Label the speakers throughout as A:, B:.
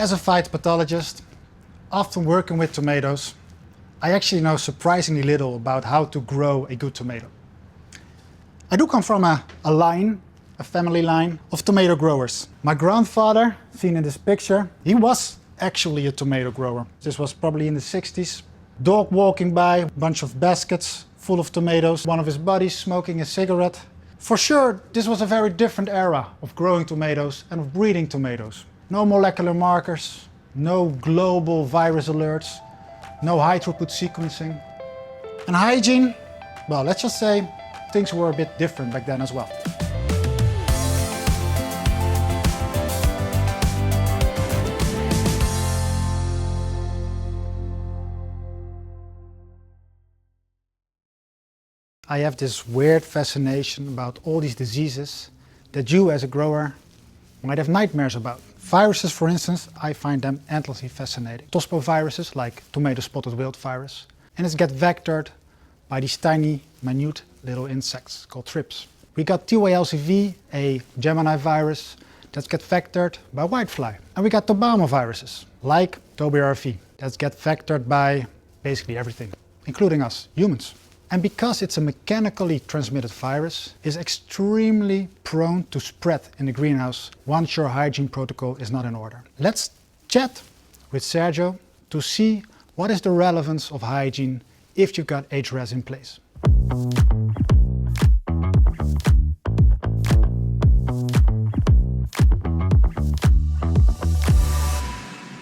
A: As a phytopathologist, often working with tomatoes, I actually know surprisingly little about how to grow a good tomato. I do come from a family line of tomato growers. My grandfather, seen in this picture, he was actually a tomato grower. This was probably in the 60s. Dog walking by, bunch of baskets full of tomatoes, one of his buddies smoking a cigarette. For sure, this was a very different era of growing tomatoes and of breeding tomatoes. No molecular markers, no global virus alerts, no high-throughput sequencing. And hygiene, well, let's just say things were a bit different back then as well. I have this weird fascination about all these diseases that you as a grower might have nightmares about. Viruses, for instance, I find them endlessly fascinating. Tospoviruses, like tomato spotted wilt virus, and it's get vectored by these tiny, minute little insects called thrips. We got TYLCV, a Gemini virus, that gets vectored by whitefly. And we got Obalamy viruses, like TOBRV, that get vectored by basically everything, including us, humans. And because it's a mechanically transmitted virus, it's extremely prone to spread in the greenhouse once your hygiene protocol is not in order. Let's chat with Sergio to see what is the relevance of hygiene if you've got HREZ in place.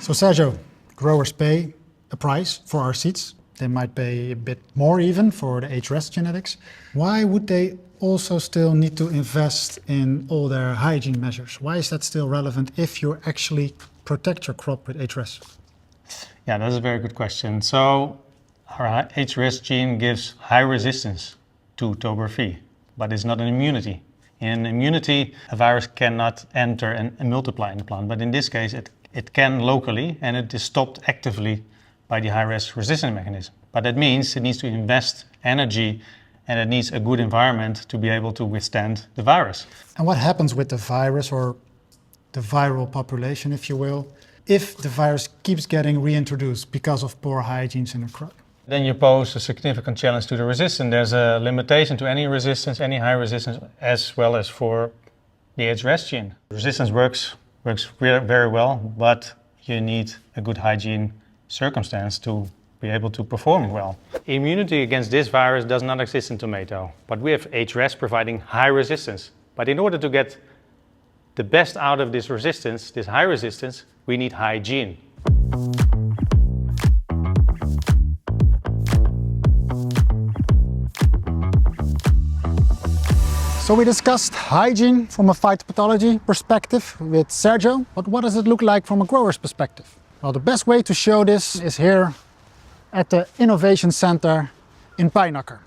A: So Sergio, growers pay a price for our seeds. They might pay a bit more even for the HREZ genetics. Why would they also still need to invest in all their hygiene measures? Why is that still relevant if you actually protect your crop with HREZ?
B: Yeah, that's a very good question. So our HREZ gene gives high resistance to TOBRV, but it's not an immunity. In immunity, a virus cannot enter and multiply in the plant, but in this case it can locally, and it is stopped actively by the high-res resistance mechanism. But that means it needs to invest energy and it needs a good environment to be able to withstand the virus.
A: And what happens with the virus, or the viral population, if you will, if the virus keeps getting reintroduced because of poor hygiene in the crop?
B: Then you pose a significant challenge to the resistance. There's a limitation to any resistance, any high resistance, as well as for the HREZ gene. Resistance works very well, but you need a good hygiene circumstance to be able to perform well. Immunity against this virus does not exist in tomato, but we have HREZ providing high resistance. But in order to get the best out of this resistance, this high resistance, we need hygiene.
A: So we discussed hygiene from a phytopathology perspective with Sergio, but what does it look like from a grower's perspective? Well, the best way to show this is here at the Innovation Center in Pijnacker.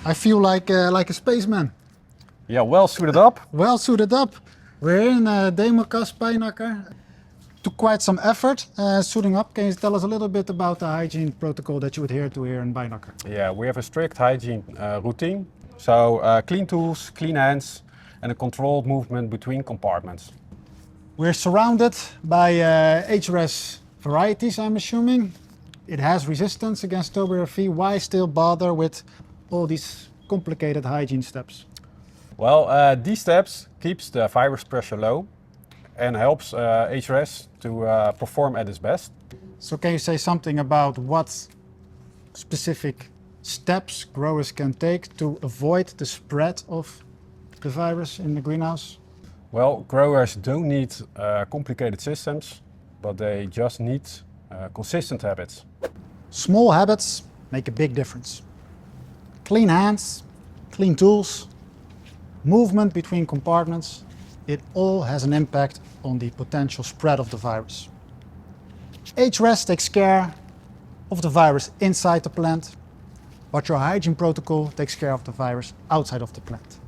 A: I feel like a spaceman.
C: Yeah, well suited up.
A: Well suited up. We're in Demokas, Pijnacker. Took quite some effort suiting up. Can you tell us a little bit about the hygiene protocol that you adhere to here in Pijnacker?
C: Yeah, we have a strict hygiene routine. So clean tools, clean hands, and a controlled movement between compartments.
A: We're surrounded by HREZ varieties, I'm assuming. It has resistance against TOBRV. Why still bother with all these complicated hygiene steps?
C: Well, these steps keeps the virus pressure low and helps HREZ to perform at its best.
A: So can you say something about what specific steps growers can take to avoid the spread of the virus in the greenhouse?
C: Well, growers don't need complicated systems, but they just need consistent habits.
A: Small habits make a big difference. Clean hands, clean tools, movement between compartments, it all has an impact on the potential spread of the virus. HREZ takes care of the virus inside the plant, but your hygiene protocol takes care of the virus outside of the plant.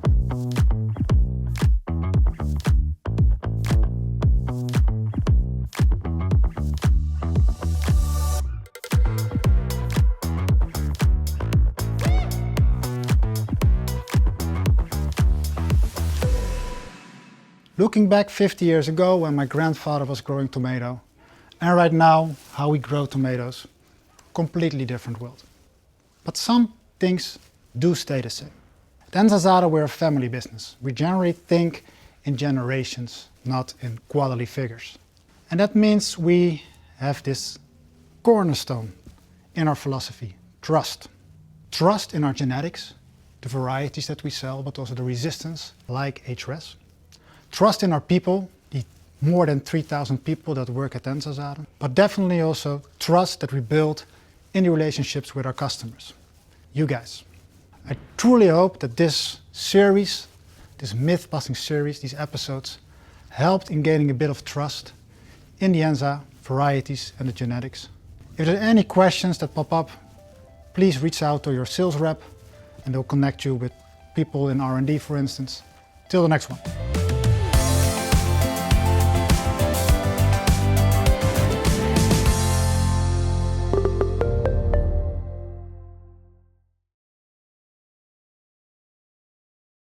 A: Looking back 50 years ago when my grandfather was growing tomato, and right now how we grow tomatoes, completely different world. But some things do stay the same. At Enzazada we're a family business. We generally think in generations, not in quality figures. And that means we have this cornerstone in our philosophy, trust. Trust in our genetics, the varieties that we sell, but also the resistance, like HREZ. Trust in our people, the more than 3,000 people that work at Enzazada, but definitely also trust that we build in the relationships with our customers, you guys. I truly hope that this series, this myth-busting series, these episodes, helped in gaining a bit of trust in the Enza, varieties and the genetics. If there are any questions that pop up, please reach out to your sales rep and they'll connect you with people in R&D, for instance. Till the next one.